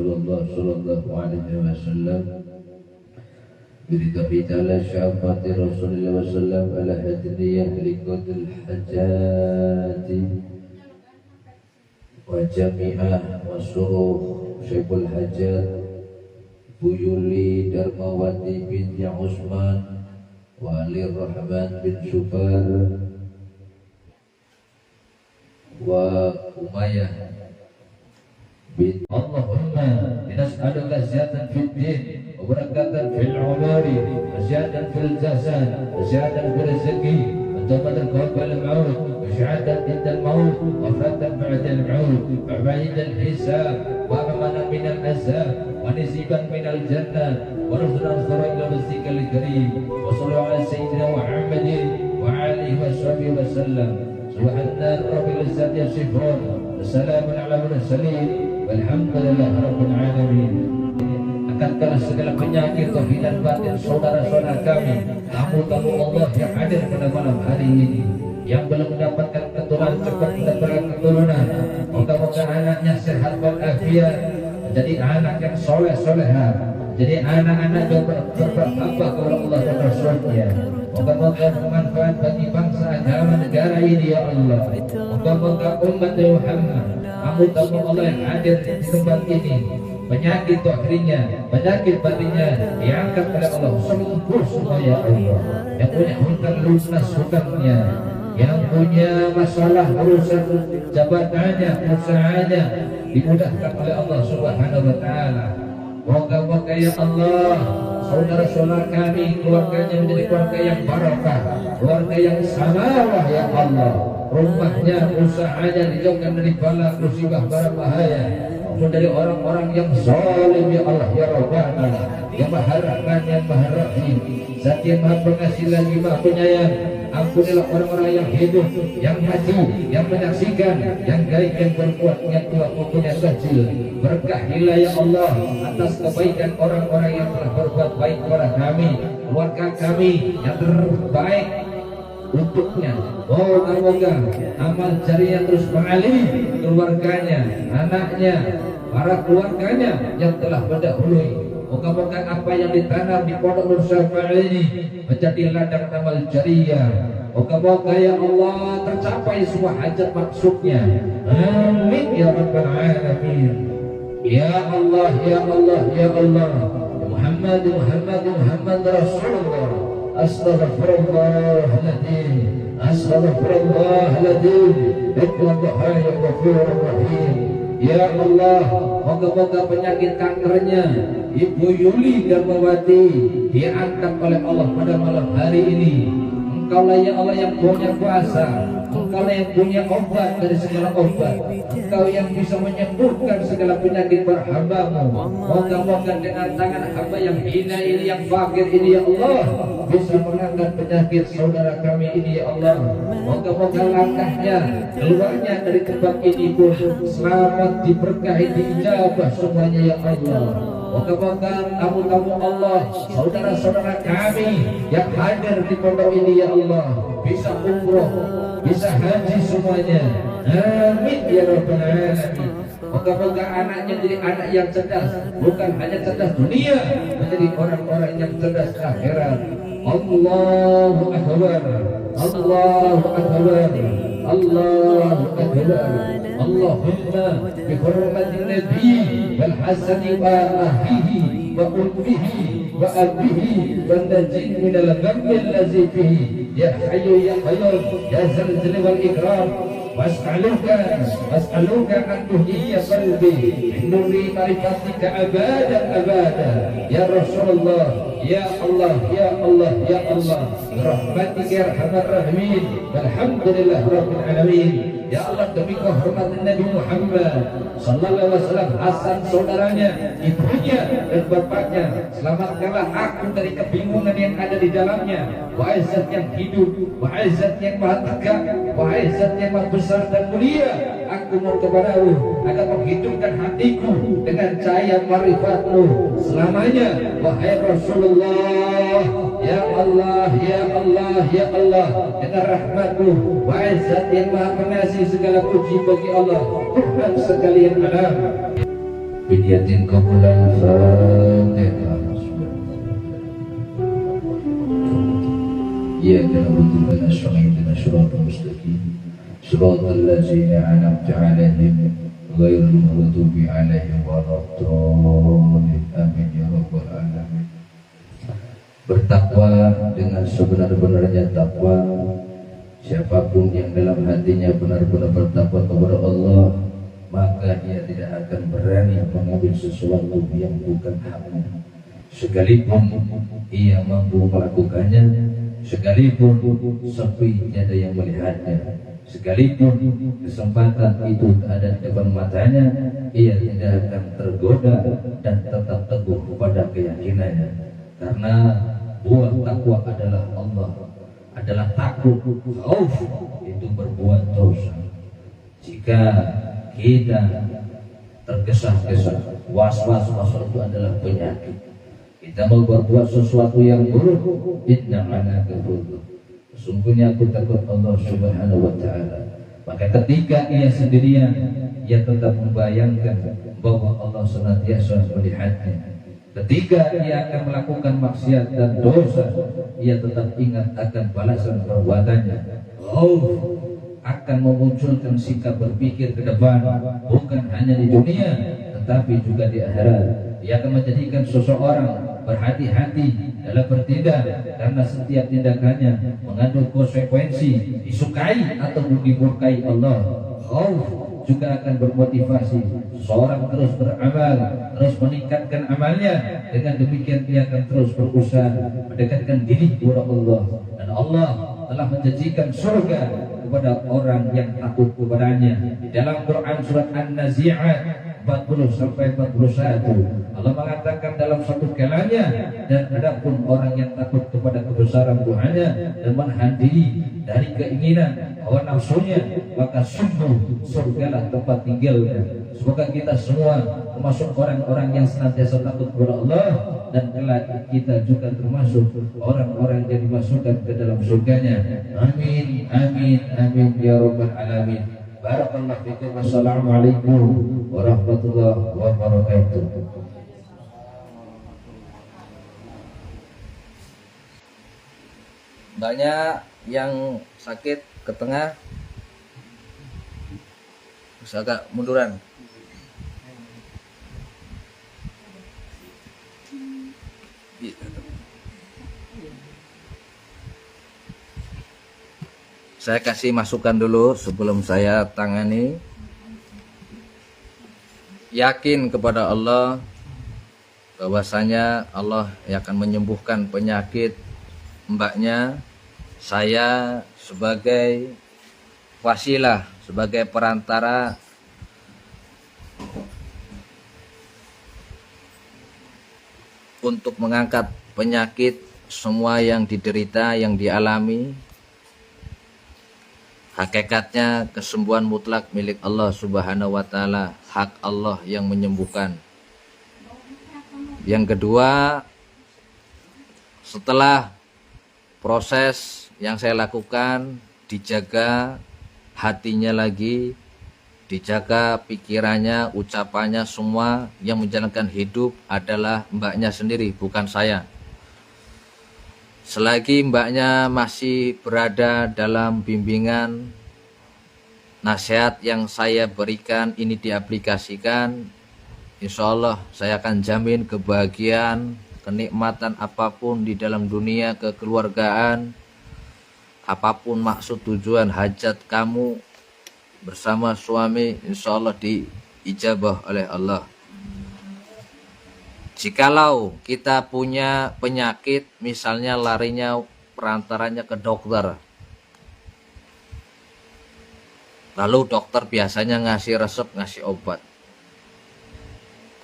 Rasulullah sallallahu alaihi wasallam Beritahu ta'ala syafati Rasulullah wasallam ala hadriyah likutul hajati wa jami'ah wa suruh syaikhul hajat Buyuli Darmawati binti Usman wa Ali Rahman bin Sufar wa Umayyah bin Allahumma nas'aluka ziyadatan fid din wa barakatan fil umari wa ziyadatan fil jasad wa ziyadatan fil rizqi wa tawbatan qabla al-maut wa syahadatan inda al-maut wa fatan ba'da al-maut wa ba'da al-hisab wa amanan min al-azab wa nisiban min al-jannah wa rusulan sura ila wajhika al-karim wa sallallahu ala sayyidina Muhammadin wa alihi wa sahbihi wa sallam subhana rabbil izzati yasifun wa salamun ala mursalin walhamdulillah rabbil alamin. Angkatkanlah segala penyakit zahir dan batin saudara-saudara kami, tamu-tamu Allah yang hadir pada malam hari ini, yang belum mendapatkan keturunan cepat mendapatkan keturunan. Moga-moga anaknya sehat walafiat, menjadi anak yang soleh-soleha, jadi anak-anak yang berbakti kepada Allah dan Rasulnya. Moga-moga bermanfaat bagi bangsa, agama, negara ini ya Allah. Moga-moga umat Muhammad, tamu-tamu Allah yang hadir di tempat ini, penyakit zahirnya, penyakit batinnya diangkat oleh Allah sembuh semua ya Allah. Yang punya hutang lunas hutangnya, yang punya masalah urusan jabatannya, usahanya dimudahkan oleh Allah Subhanahu wa taala. Moga-moga ya Allah saudara-saudara kami keluarganya menjadi keluarga yang barakah, keluarga yang samawah ya Allah. Rumahnya, usahanya dijauhkan dari bala musibah bara bahaya, maupun dari orang-orang yang zalim ya Allah ya Rabbana, yang Maha Rahman yang Maha Rahim, Zat yang Maha Pengasih lagi Maha Penyayang. Ampunilah orang-orang yang hidup, yang mati, yang menyaksikan, yang gaib, yang berbuat, yang tua maupun yang kecil. Berkahilah ya Allah atas kebaikan orang-orang yang telah berbuat baik kepada kami, keluarga kami yang terbaik untuknya. Moga-moga amal jariah terus mengalir keluarganya, anaknya, para keluarganya yang telah mendahului. Moga-moga apa yang ditanam di Pondok Nur Syafa ini menjadi ladang amal jariah. Moga-moga ya Allah tercapai semua hajat maksudnya. Amin ya rabbal alamin. Ya Allah ya Allah ya Allah. Muhammad Muhammad Muhammad Rasulullah. Astaghfirullahaladzim, astaghfirullahaladzim. Ikhwanuhai ghafurur rahim. Ya Allah, moga-moga penyakit kankernya Ibu Yuli Darmawati diangkat oleh Allah pada malam hari ini. Engkaulah ya Allah yang punya kuasa, Engkaulah yang punya obat dari segala obat, Engkau yang bisa menyembuhkan segala penyakit berhambamu. Moga-moga dengan tangan hamba yang hina ini, yang fakir ini ya Allah, bisa mengangkat penyakit saudara kami ini ya Allah. Moga-moga langkahnya, keluarnya dari tempat ini pun selamat, diberkahi, diijabah semuanya ya Allah. Moga-moga tamu-tamu Allah, saudara-saudara kami yang hadir di pondok ini ya Allah, bisa umroh, bisa haji semuanya. Amin ya rabbal alamin. Moga-moga anaknya jadi anak yang cerdas, bukan hanya cerdas dunia, menjadi orang-orang yang cerdas akhirat. Allahu akbar, Allahu akbar, Allahu akbar. Allahumma bi hurmatin nabi wal hasani wa ahihi wa ummihi wa abihi wa najin min al ghammi allazi fihi ya hayyu ya qayyum ya zal jalali wal ikram. Was'aluka an tuhyiya qalbi nuri marifatika abadan abada ya Rasulullah ya Allah ya Allah ya Allah rahmatika ya arhamar rahimin walhamdulillah rabbil alamin. Ya Allah, demi kehormatan Nabi Muhammad sallallahu alaihi wasallam, Hasan saudaranya, ibunya dan bapaknya, selamatkanlah aku dari kebingungan yang ada di dalamnya. Wahai Zat yang hidup, wahai Zat yang maha tegak, wahai Zat yang maha besar dan mulia, aku mohon kepadamu agar menghidupkan hatiku dengan cahaya marifatmu selamanya. Wahai Rasulullah, ya Allah ya Allah ya Allah, dengan rahmatmu, wahai Zat yang maha pengasih, segala puji bagi Allah Tuhan sekalian alam. بنية قبل الفاتحة. إياك نعبد وإياك نستعين اهدنا الصراط المستقيم صراط الذين أنعمت عليهم غير المغضوب عليهم ولا الضالين. Amin ya rabbal alamin. Bertakwa dengan sebenar-benarnya takwa. Siapapun yang dalam hatinya benar-benar bertakwa kepada Allah, maka dia tidak akan berani mengambil sesuatu yang bukan haknya. Sekalipun ia mampu melakukannya, sekalipun sepi tiada yang melihatnya, sekalipun kesempatan itu ada di depan matanya, ia tidak akan tergoda dan tetap teguh pada keyakinannya. Karena buah takwa adalah Allah, adalah takut, khauf itu berbuat dosa. Jika kita tergesa-gesa, was-was itu adalah penyakit. Kita mau berbuat sesuatu yang buruk, inna ana ghafur. Sesungguhnya aku takut Allah Subhanahu wa taala. Maka ketika ia sendirian, ia tetap membayangkan bahwa Allah senantiasa melihatnya. Ketika ia akan melakukan maksiat dan dosa, ia tetap ingat akan balasan perbuatannya. Akan memunculkan sikap berpikir ke depan, bukan hanya di dunia tetapi juga di akhirat. Ia akan menjadikan seseorang berhati-hati dalam bertindak, karena setiap tindakannya mengandung konsekuensi, disukai atau dimurkai Allah. Juga akan bermotivasi seorang terus beramal, terus meningkatkan amalnya. Dengan demikian dia akan terus berusaha mendekatkan diri kepada Allah, dan Allah telah menjanjikan surga kepada orang yang takut kepadanya. Di dalam Quran surat An-Nazi'at 40 sampai 41, Allah mengatakan dalam satu kalanya, dan adapun orang yang takut kepada kebesaran Tuhannya dan menahan diri dari keinginan hawa nafsunya, maka sungguh surgalah tempat tinggalnya. Semoga kita semua termasuk orang-orang yang senantiasa takut kepada Allah, dan kelak kita juga termasuk orang-orang yang dimasukkan ke dalam surganya. Amin, amin, amin ya rabbal alamin. Barakallahu fikum. Wassalamualaikum warahmatullahi wabarakatuh. Banyak yang sakit ke tengah, bisa agak munduran. Saya kasih masukan dulu sebelum saya tangani. Yakin kepada Allah bahwasanya Allah yang akan menyembuhkan penyakit mbaknya. Saya sebagai wasilah, sebagai perantara untuk mengangkat penyakit semua yang diderita, yang dialami. Hakikatnya kesembuhan mutlak milik Allah Subhanahu wa taala, hak Allah yang menyembuhkan. Yang kedua, setelah proses yang saya lakukan, dijaga hatinya lagi, dijaga pikirannya, ucapannya, semua yang menjalankan hidup adalah mbaknya sendiri, bukan saya. Selagi mbaknya masih berada dalam bimbingan, nasihat yang saya berikan ini diaplikasikan, insya Allah saya akan jamin kebahagiaan, kenikmatan apapun di dalam dunia, kekeluargaan, apapun maksud tujuan hajat kamu bersama suami, insya Allah diijabah oleh Allah. Jikalau kita punya penyakit, misalnya larinya perantaranya ke dokter, lalu dokter biasanya ngasih resep, ngasih obat.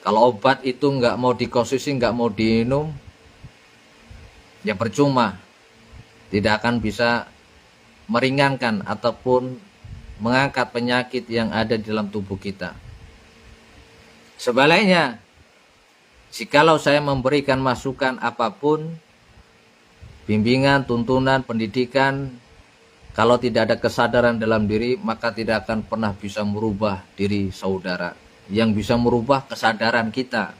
Kalau obat itu nggak mau dikonsumsi, nggak mau diminum, ya percuma, tidak akan bisa meringankan ataupun mengangkat penyakit yang ada di dalam tubuh kita. Sebaliknya, jikalau saya memberikan masukan apapun, bimbingan, tuntunan, pendidikan, kalau tidak ada kesadaran dalam diri, maka tidak akan pernah bisa merubah diri saudara. yang bisa merubah kesadaran kita.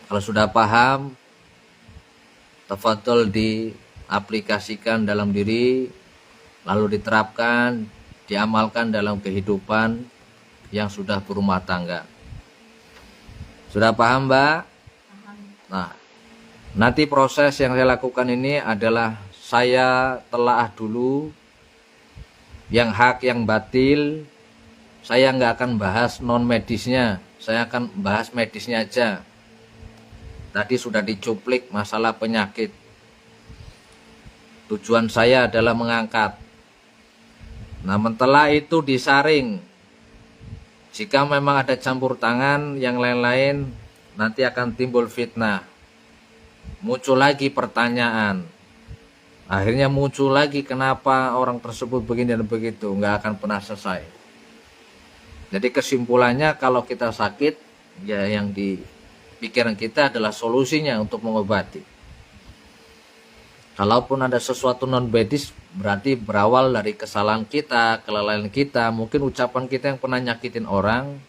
Kalau sudah paham, tafadhol diaplikasikan dalam diri, lalu diterapkan, diamalkan dalam kehidupan yang sudah berumah tangga. Sudah paham, Mbak? Nah, nanti proses yang saya lakukan ini adalah saya telaah dulu yang hak, yang batil. Saya nggak akan bahas non medisnya, saya akan bahas medisnya aja. Tadi sudah dicuplik masalah penyakit. Tujuan saya adalah mengangkat. Nah, setelah itu disaring. Jika memang ada campur tangan yang lain-lain, nanti akan timbul fitnah. Muncul lagi pertanyaan. Akhirnya muncul lagi kenapa orang tersebut begini dan begitu. Nggak akan pernah selesai. Jadi kesimpulannya kalau kita sakit, ya yang di pikiran kita adalah solusinya untuk mengobati. Kalaupun ada sesuatu non medis, berarti berawal dari kesalahan kita, kelalaian kita, mungkin ucapan kita yang pernah nyakitin orang,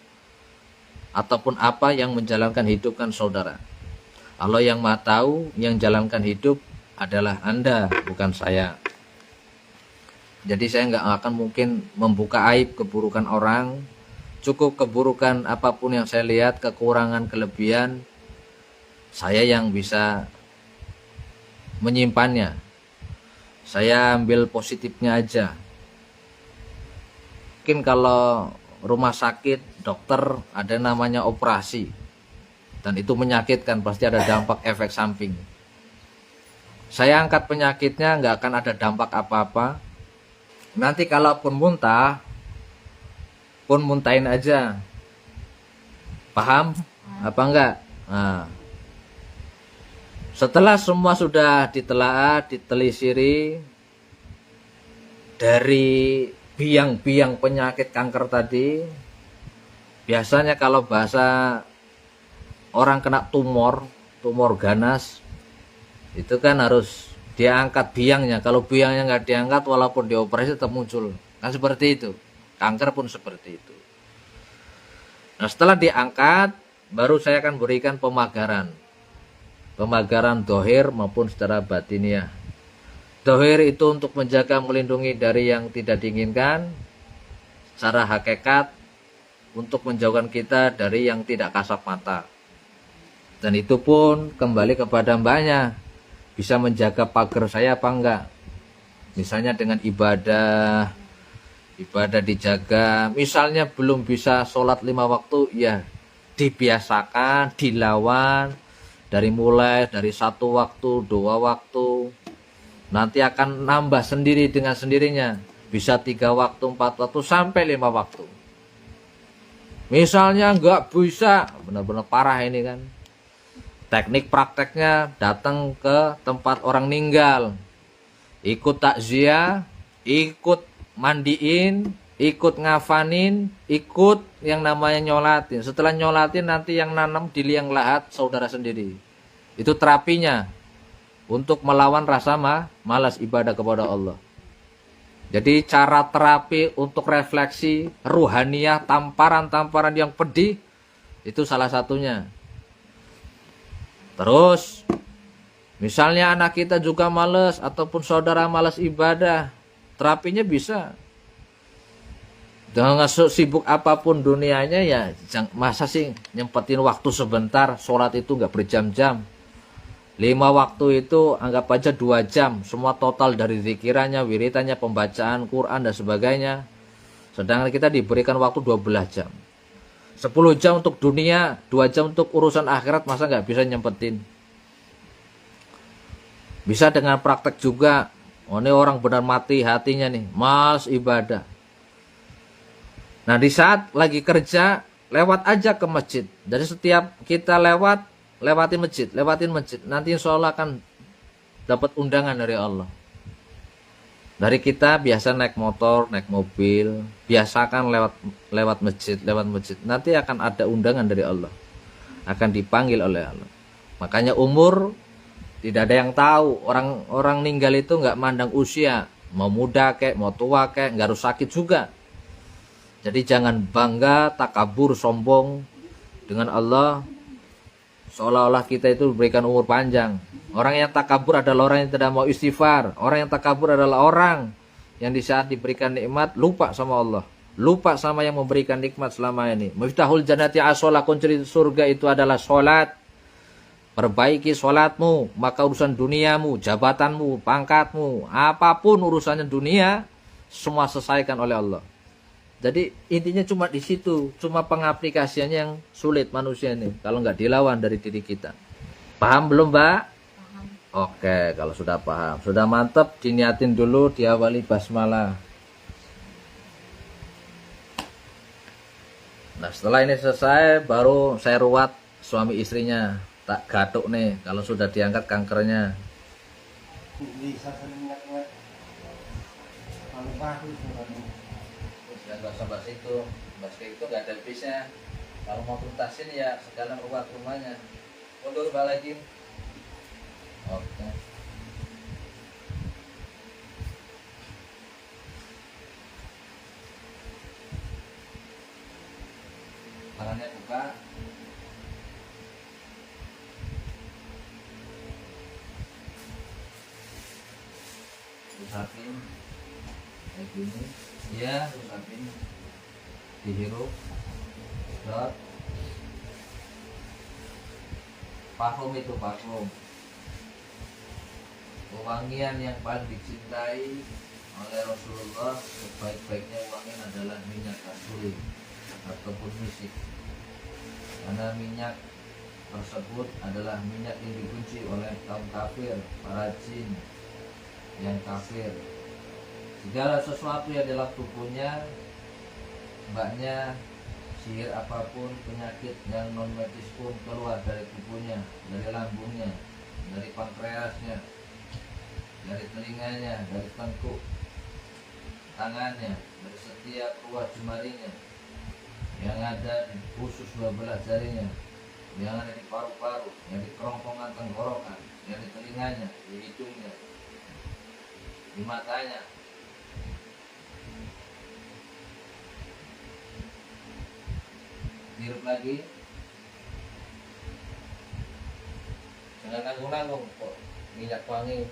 ataupun apa yang menjalankan hidup kan saudara. Allah yang maha tahu, yang jalankan hidup adalah Anda, bukan saya. Jadi saya nggak akan mungkin membuka aib keburukan orang. Cukup keburukan apapun yang saya lihat, kekurangan, kelebihan, saya yang bisa menyimpannya. Saya ambil positifnya aja. Mungkin kalau rumah sakit, dokter ada namanya operasi, dan itu menyakitkan, pasti ada dampak efek samping. Saya angkat penyakitnya, nggak akan ada dampak apa-apa. Nanti kalaupun muntah, pun muntahin aja. Paham apa enggak? Nah, setelah semua sudah ditelaah, ditelisiri dari biang-biang penyakit kanker tadi, biasanya kalau bahasa orang kena tumor ganas, itu kan harus diangkat biangnya. Kalau biangnya nggak diangkat, walaupun dioperasi tetap muncul. Kan seperti itu. Kanker pun seperti itu. Nah, setelah diangkat, baru saya akan berikan pemagaran. Pemagaran dohir maupun secara batiniah. Dohir itu untuk menjaga, melindungi dari yang tidak diinginkan. Secara hakikat, untuk menjauhkan kita dari yang tidak kasat mata. Dan itu pun kembali kepada mbaknya. Bisa menjaga pagar saya apa enggak. Misalnya dengan ibadah dijaga. Misalnya belum bisa sholat 5 waktu, ya dibiasakan, dilawan. Dari 1 waktu, 2 waktu. Nanti akan nambah sendiri dengan sendirinya. Bisa 3 waktu, 4 waktu, sampai 5 waktu. Misalnya nggak bisa, benar-benar parah ini kan. Teknik prakteknya datang ke tempat orang meninggal. Ikut takziah, ikut mandiin, ikut ngafanin, ikut yang namanya nyolatin. Setelah nyolatin, nanti yang nanam di liang lahat saudara sendiri. Itu terapinya untuk melawan rasa malas ibadah kepada Allah. Jadi cara terapi untuk refleksi ruhaniyah, tamparan-tamparan yang pedih, itu salah satunya. Terus misalnya anak kita juga malas, ataupun saudara malas ibadah, terapinya bisa. Dengan sibuk apapun dunianya, ya masa sih nyempetin waktu sebentar. Sholat itu nggak berjam-jam. 5 waktu itu anggap aja 2 jam. Semua total dari zikirannya, wiritannya, pembacaan Quran dan sebagainya. Sedangkan kita diberikan waktu 12 jam. 10 jam untuk dunia, 2 jam untuk urusan akhirat, masa nggak bisa nyempetin. Bisa dengan praktek juga. Oh, ini orang benar mati hatinya nih, malas ibadah. Nah, di saat lagi kerja, lewat aja ke masjid. Jadi setiap kita lewatin masjid. Nanti insya Allah akan dapat undangan dari Allah. Dari kita biasa naik motor, naik mobil, biasakan lewat masjid. Nanti akan ada undangan dari Allah. Akan dipanggil oleh Allah. Makanya umur tidak ada yang tahu. Orang meninggal itu nggak mandang usia. Mau muda kek, mau tua kek, nggak harus sakit juga. Jadi jangan bangga, takabur, sombong dengan Allah seolah-olah kita itu diberikan umur panjang. Orang yang takabur adalah orang yang tidak mau istighfar. Orang yang takabur adalah orang yang di saat diberikan nikmat lupa sama Allah, lupa sama yang memberikan nikmat selama ini. Miftahul jannati as-shalah, kunci surga itu adalah sholat. Perbaiki sholatmu, maka urusan duniamu, jabatanmu, pangkatmu, apapun urusannya dunia, semua selesaikan oleh Allah. Jadi intinya cuma di situ, cuma pengaplikasiannya yang sulit manusia ini kalau nggak dilawan dari diri kita. Paham belum, Mbak? Paham. Oke, kalau sudah paham, sudah mantap, diniatin dulu, diawali basmalah. Nah, setelah ini selesai, baru saya ruat suami istrinya, tak gatuk nih kalau sudah diangkat kankernya. Bisa sering ingat-ingat kalau baru sebenarnya. Ya nggak usah bahas itu, bahas kayak itu nggak ada habisnya. Kalau mau tuntasin ya sekarang ruat rumahnya. Mundur balikin. Oke. Tangannya buka. Usapin kayak gini. Ya, usapin. Dihirup. Dot. Parfum itu parfum. Wangian yang paling dicintai oleh Rasulullah, sebaik-baiknya wangian adalah minyak kasturi ataupun misik. Karena minyak tersebut adalah minyak yang dibenci oleh kaum kafir, para jin yang kafir. Segala sesuatu yang dalam tubuhnya, mbaknya, sihir apapun, penyakit yang non medis pun keluar dari tubuhnya, dari lambungnya, dari pankreasnya, dari telinganya, dari tengkuk tangannya, dari setiap ruas jemarinya, yang ada di usus 12 jarinya, yang ada di paru-paru, yang di kerongkongan tenggorokan, yang di telinganya, di hidungnya, di matanya. Hirup lagi, jangan nanggung-nanggung kok minyak wangi.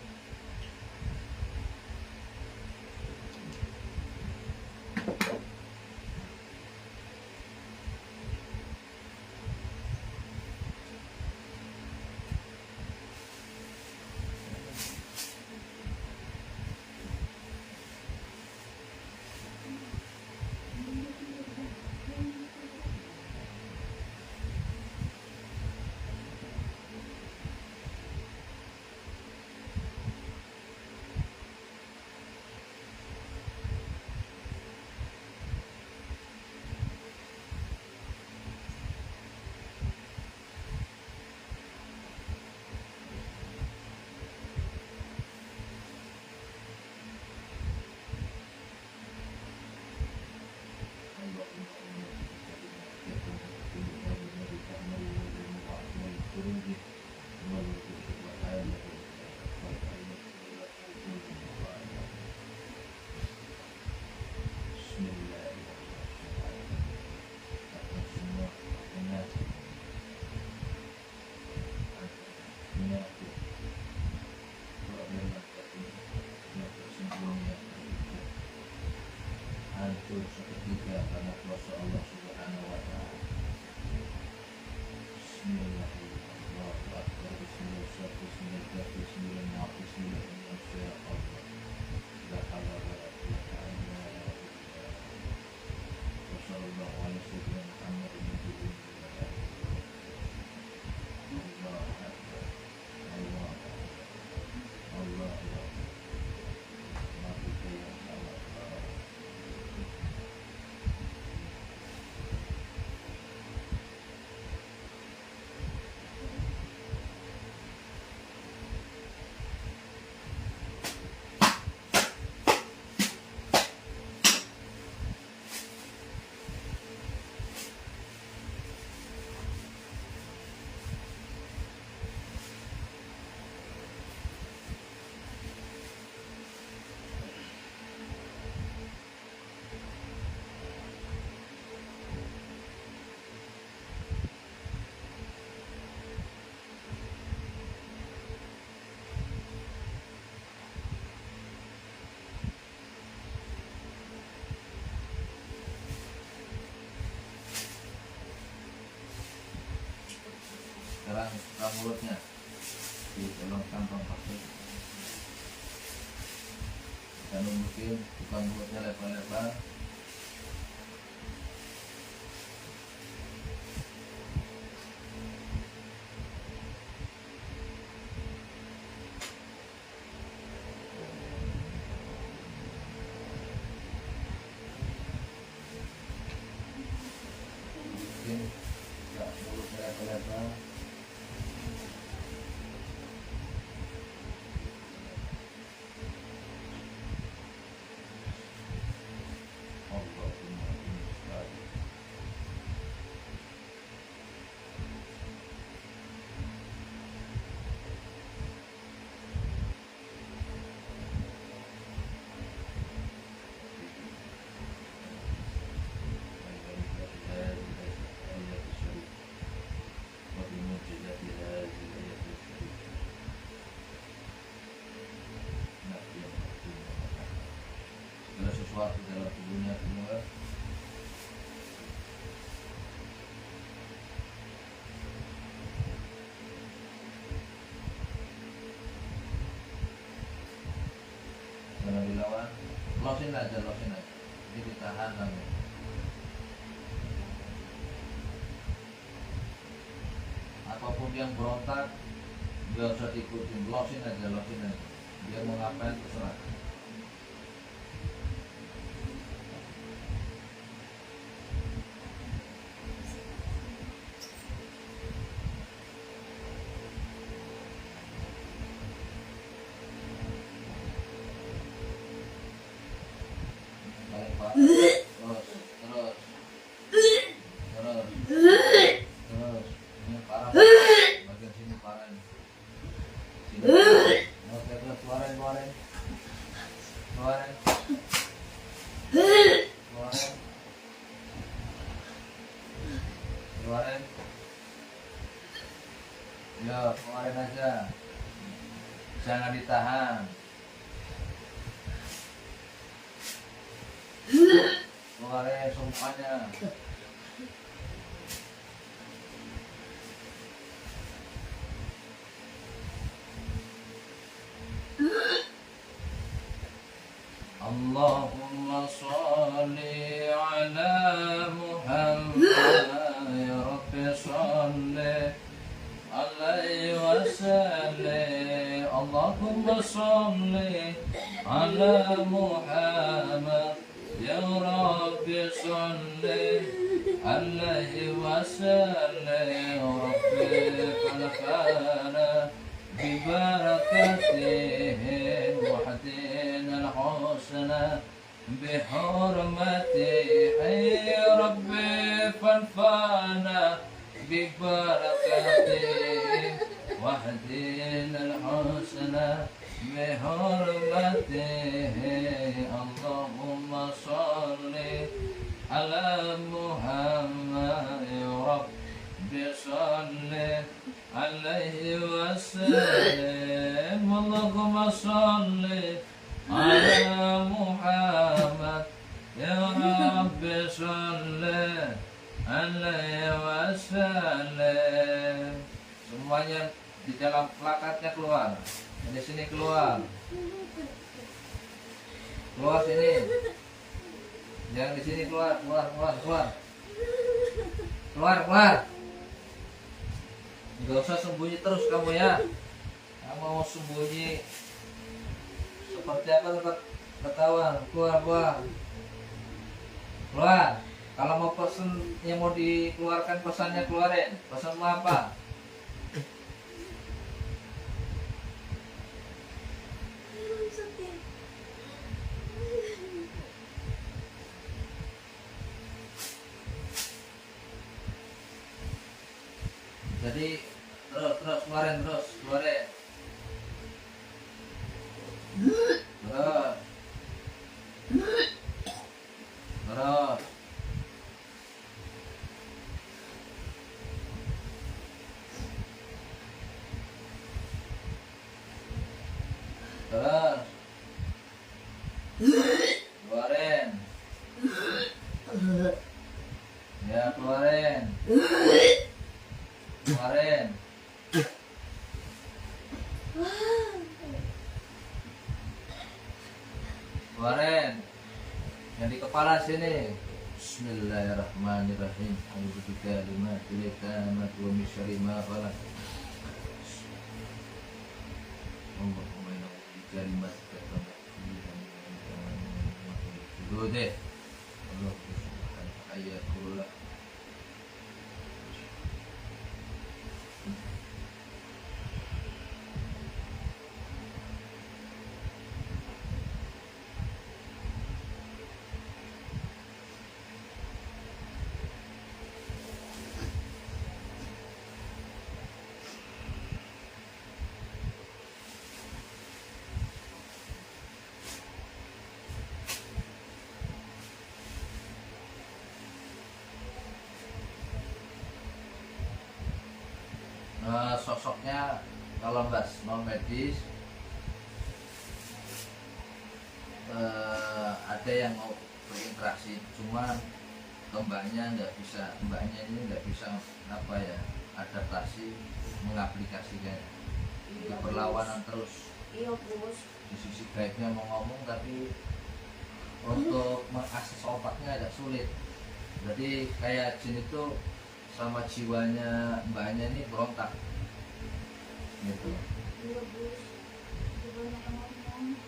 Hancur seketika karena kuasa Allah Subhanahu wa Ta'ala. Bismillahirrahmanirrahim. Sekarang buka mulutnya di dalam kantong plastik. Dan mungkin buka mulutnya lebar-lebar. Mungkin buka mulutnya lebar-lebar. Segala sesuatu dalam tubuhnya semua jangan dilawan, losin aja, jadi ditahan lagi. Apapun yang berontak gak usah diikutin, losin aja, dia mau ngapain terserah. Paling parah, terus ini parah, bagian sini parah ini. Sini. Oke, terus keluarin. Yo, keluarin aja. Jangan ditahan. Keluarin semuanya. Allahumma sholli ala Muhammad ya Rabbi sholli alaihi wa sallim. Allahumma sholli ala Muhammad ya Rabbi sholli alaihi wa sallim. Rabbi falafana ببركته وحدنا الحسنى بحرمته يا ربي فانفعنا ببركته وحدنا الحسنى بحرمته. اللهم صل على محمد يا رب صل عليه وسلم. اللهم صل على محمد يا رب صل عليه وسلم. Semuanya di dalam plakatnya keluar, di sini keluar sini, jangan di sini keluar. Gak usah sembunyi terus kamu ya. Kamu mau sembunyi seperti apa tetap ketahuan. Keluar. Kalau mau pesen yang mau dikeluarkan pesannya keluarin. Pesan mau apa? Jadi terus keluarin. Terus keluarin. Ya, keluarin. Keluarin. Yang di kepala sini. Bismillahirrahmanirrahim. A'udzubika limatilika wa min syarri ma khalaq. Allahumma inna kalimatika dulu deh. Allah ayakullah. Sosoknya kalau bahas non medis ada yang mau berinteraksi, cuma mbaknya ini nggak bisa apa ya, adaptasi mengaplikasikan, itu perlawanan terus. Iya bos. Di sisi baiknya mau ngomong tapi untuk mengakses otaknya agak sulit. Jadi kayak jin itu sama jiwanya mbaknya ini berontak gitu. Iya bos. Kebanyakan ngomong.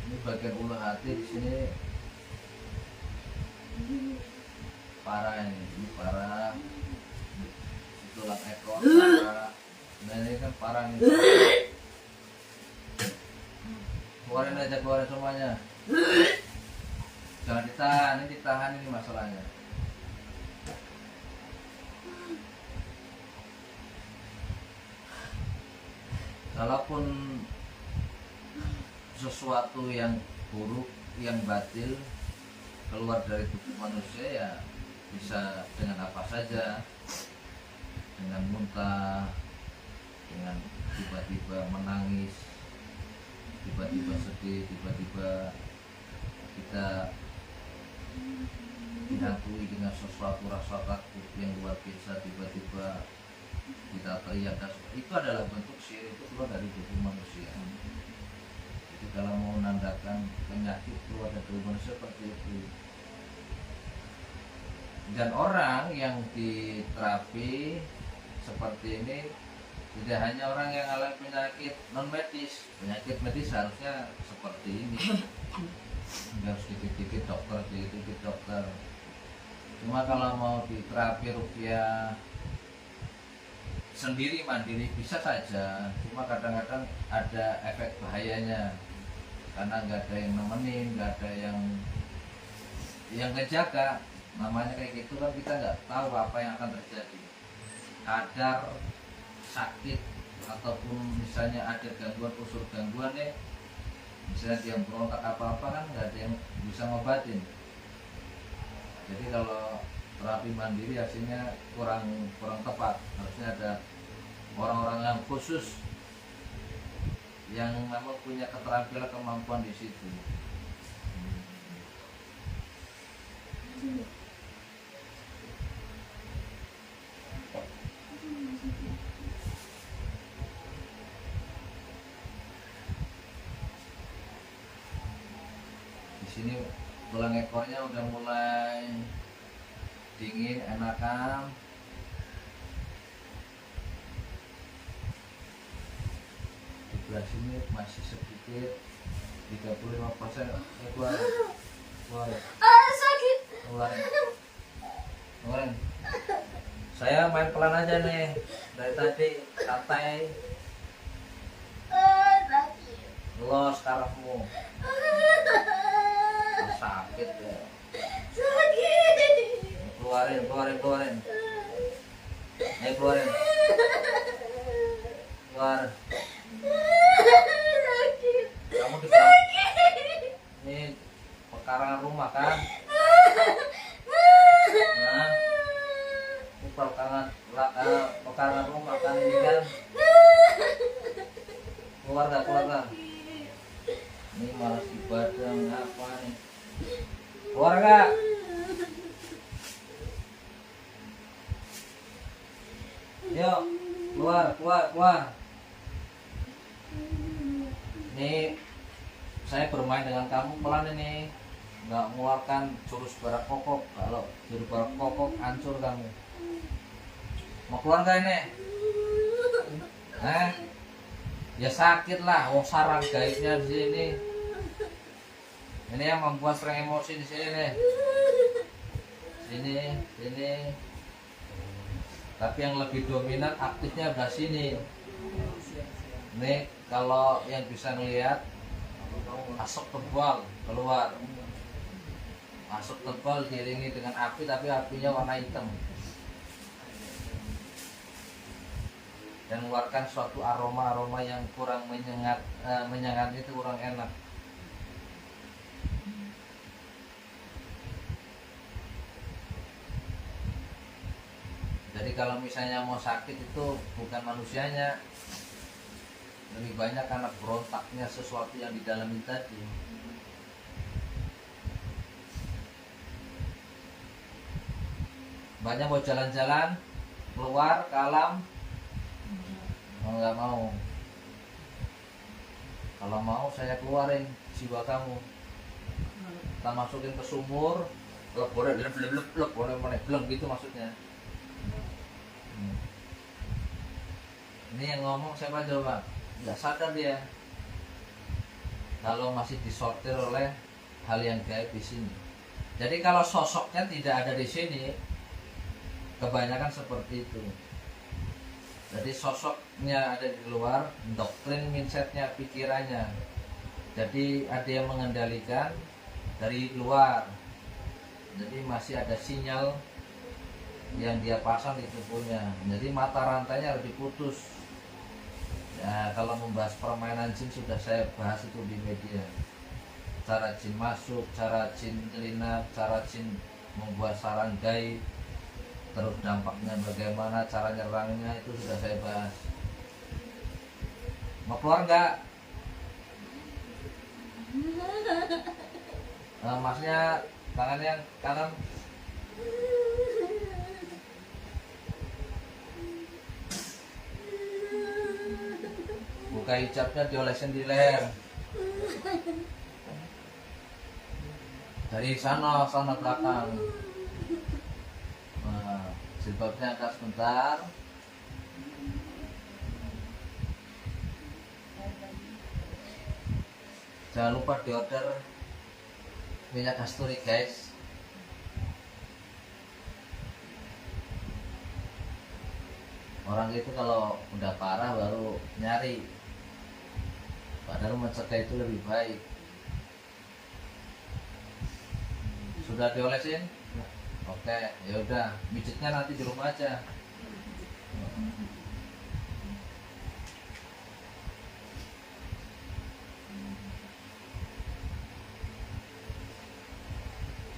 Ini bagian ulu hati di sini parah, ini parah, tulang ekor parah, nah ini kan parah nih. Keluarin aja, keluarin semuanya, jangan ditahan, ini ditahan ini masalahnya. Kalaupun sesuatu yang buruk, yang batil keluar dari tubuh manusia, ya bisa dengan apa saja, dengan muntah, dengan tiba-tiba menangis, tiba-tiba sedih, tiba-tiba kita dihantui dengan sesuatu rasa takut yang luar biasa, tiba-tiba kita teriak, itu adalah bentuk sihir, itu keluar dari tubuh manusia. Jadi kalau mau menandakan penyakit keluar dari tubuh manusia seperti itu. Dan orang yang diterapi seperti ini tidak hanya orang yang alami penyakit non medis, penyakit medis harusnya seperti ini. Harus dikit-dikit dokter, dikit-dikit dokter. Cuma kalau mau diterapi ruqyah sendiri mandiri bisa saja, cuma kadang-kadang ada efek bahayanya karena nggak ada yang nemenin, nggak ada yang ngejaga. Namanya kayak gitu kan, kita nggak tahu apa yang akan terjadi. Kadar sakit ataupun misalnya ada gangguan unsur gangguan nih, misalnya dia berontak apa-apa kan nggak ada yang bisa ngobatin. Jadi kalau terapi mandiri hasilnya kurang tepat. Harusnya ada orang-orang yang khusus yang memang punya keterampilan, kemampuan di situ. Di sini tulang ekornya udah mulai dingin, enakan. Di sebelah sini masih sedikit, 35%. Keluar. Sakit. Keluarin. Saya main pelan aja nih dari tadi, santai. Sakit. Los karafmu. Sakit ya. Sakit. Keluarin. Ayo keluarin. Keluar. Sakit. Kamu di ini pekarangan rumah kan? Nah, ini perkara rumah kan ini kan. Keluar gak? Ini malas ibadah ngapa nih? Keluar gak? Yuk, keluar. Ini saya bermain dengan kamu pelan ini, nggak mengeluarkan jurus barak kokok. Kalau jurus barak kokok hancur kamu. Mau keluar gak ini? Ya sakit lah, wong sarang gaibnya di sini. Ini yang membuat sering emosi di sini nih. Sini. Tapi yang lebih dominan aktifnya belah sini. Nih kalau yang bisa ngelihat asap tebal keluar. Asap tebal diiringi dengan api, tapi apinya warna hitam. Dan mengeluarkan suatu aroma yang kurang menyengat itu kurang enak. Jadi kalau misalnya mau sakit itu bukan manusianya, lebih banyak karena berontaknya sesuatu yang di dalam itu tadi. Banyak mau jalan-jalan keluar ke alam, nggak mau. Kalau mau saya keluarin jiwa kamu, kita masukin ke sumur, bleng gitu maksudnya. Ini yang ngomong siapa coba? Nggak sadar dia. Kalau masih disortir oleh hal yang gaib di sini. Jadi kalau sosoknya tidak ada di sini, kebanyakan seperti itu. Jadi sosoknya ada di luar, doktrin mindsetnya, pikirannya. Jadi ada yang mengendalikan dari luar. Jadi masih ada sinyal yang dia pasang di tubuhnya. Jadi mata rantainya harus diputus. Ya, kalau membahas permainan jin sudah saya bahas itu di media. Cara jin masuk, cara jin nyelinap, cara jin membuat sarang gaib, terus dampaknya bagaimana, cara nyerangnya itu sudah saya bahas. Mau keluar nggak? Masnya tangan yang kanan. Buka hijabnya, diolesin di leher. Dari sana belakang. Nah, jilbabnya angkat sebentar. Jangan lupa diorder minyak kasturi guys. Orang itu kalau udah parah baru nyari, padahal mencegah itu lebih baik. Sudah diolesin? Oke, ya udah, mijitnya nanti di rumah aja.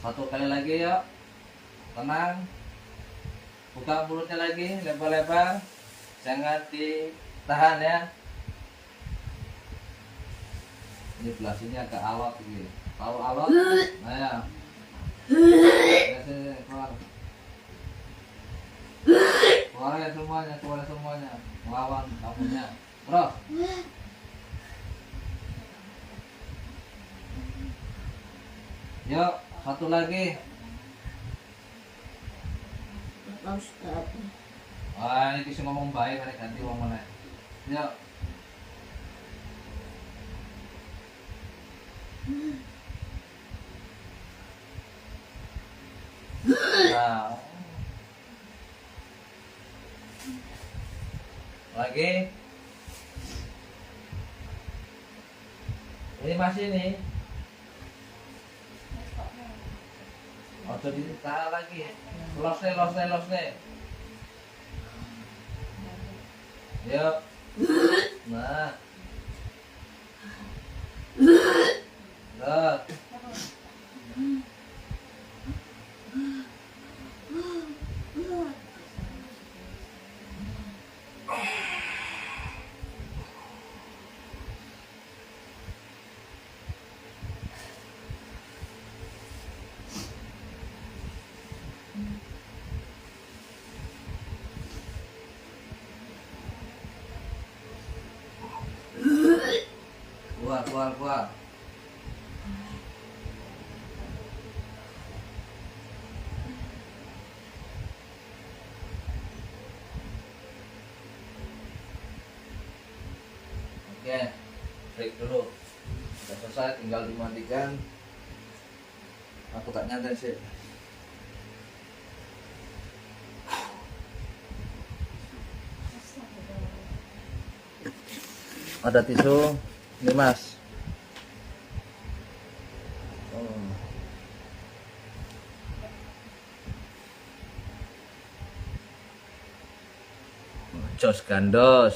Satu kali lagi yuk. Tenang. Buka mulutnya lagi lebar-lebar. Jangan ditahan ya. Ini belah sini agak alot gitu. Tahu alot? Nah ya. Sini, keluar. Keluar semuanya. Melawan kamunya. Terus. Yuk, satu lagi. Ustaz. Wah, ini bisa ngomong baik, ada ganti ngomong mana? Yuk. Nah. Lagi. Ini masih nih. Ojo ditahan lagi. Los nih. Yuk. Nah. Lihat. keluar. Oke, break dulu. Sudah selesai, tinggal dimandikan. Aku tak nyantai sih. Ada tisu, ini mas. Oh. Jos gandos.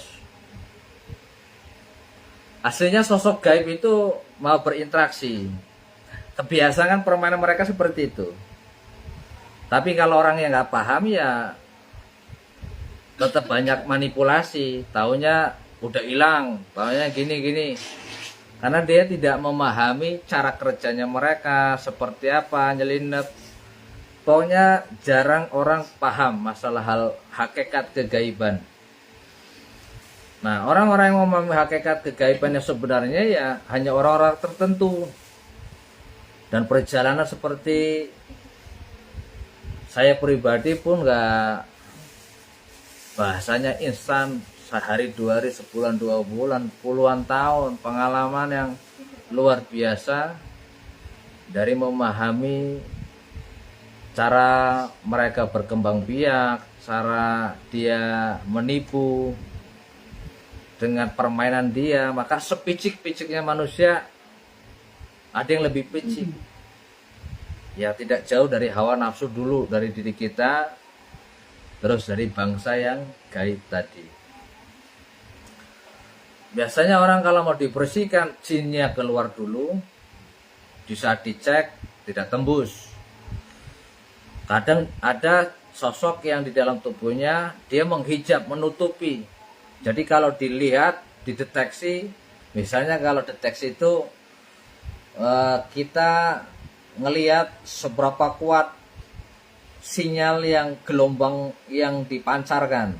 Aslinya sosok gaib itu mau berinteraksi. Kebiasaan permainan mereka seperti itu. Tapi kalau orang yang nggak paham ya tetap banyak manipulasi. Taunya udah hilang, taunya gini-gini. Karena dia tidak memahami cara kerjanya mereka seperti apa, nyelinap. Pokoknya jarang orang paham masalah hal hakikat kegaiban. Nah, orang-orang yang memahami hakikat kegaiban yang sebenarnya ya hanya orang-orang tertentu. Dan perjalanan seperti saya pribadi pun nggak bahasanya instan, sehari, 2 hari, sebulan, 2 bulan, puluhan tahun pengalaman yang luar biasa dari memahami cara mereka berkembang biak, cara dia menipu dengan permainan dia. Maka sepicik-piciknya manusia ada yang lebih picik. Ya tidak jauh dari hawa nafsu dulu dari diri kita, terus dari bangsa yang gaib tadi. Biasanya orang kalau mau dibersihkan, jinnya keluar dulu, bisa dicek, tidak tembus. Kadang ada sosok yang di dalam tubuhnya dia menghijab, menutupi. Jadi kalau dilihat, dideteksi, misalnya kalau deteksi itu kita ngelihat seberapa kuat sinyal yang gelombang yang dipancarkan.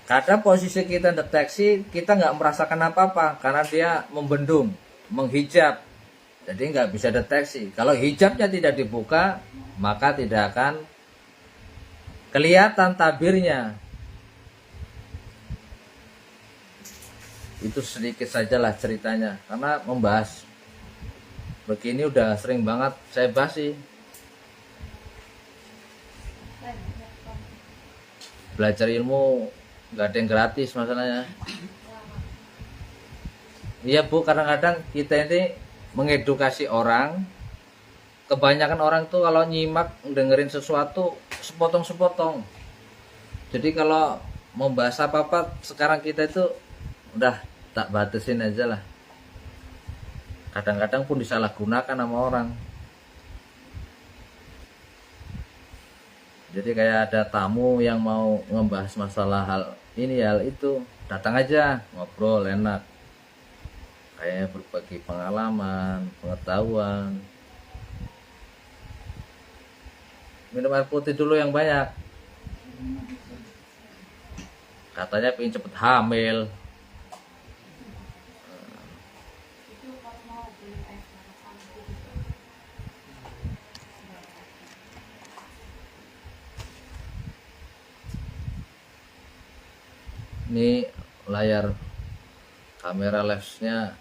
Kadang posisi kita deteksi, kita nggak merasakan apa-apa karena dia membendung, menghijab, jadi nggak bisa deteksi. Kalau hijabnya tidak dibuka, maka tidak akan kelihatan tabirnya. Itu sedikit sajalah ceritanya, karena membahas begini udah sering banget saya bahas sih. Belajar ilmu nggak ada yang gratis masalahnya. Iya Bu, kadang-kadang kita ini mengedukasi orang. Kebanyakan orang tuh kalau nyimak dengerin sesuatu sepotong-sepotong. Jadi kalau mau bahas apa-apa sekarang kita itu udah tak batasin aja lah. Kadang-kadang pun disalahgunakan sama orang. Jadi kayak ada tamu yang mau ngebahas masalah hal ini hal itu, datang aja ngobrol enak, kayak berbagi pengalaman, pengetahuan. Minum air putih dulu yang banyak, katanya pengen cepet hamil. Ini layar kamera lensnya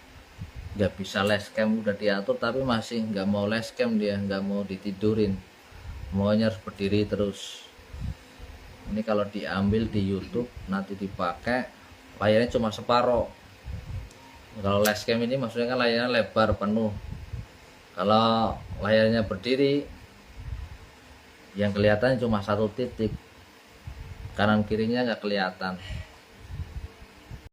nggak bisa lashcam, udah diatur tapi masih nggak mau lashcam, dia nggak mau ditidurin, maunya harus berdiri terus. Ini kalau diambil di YouTube nanti dipakai layarnya cuma separoh. Kalau lashcam ini maksudnya kan layarnya lebar penuh. Kalau layarnya berdiri yang kelihatan cuma 1 titik, kanan kirinya nggak kelihatan.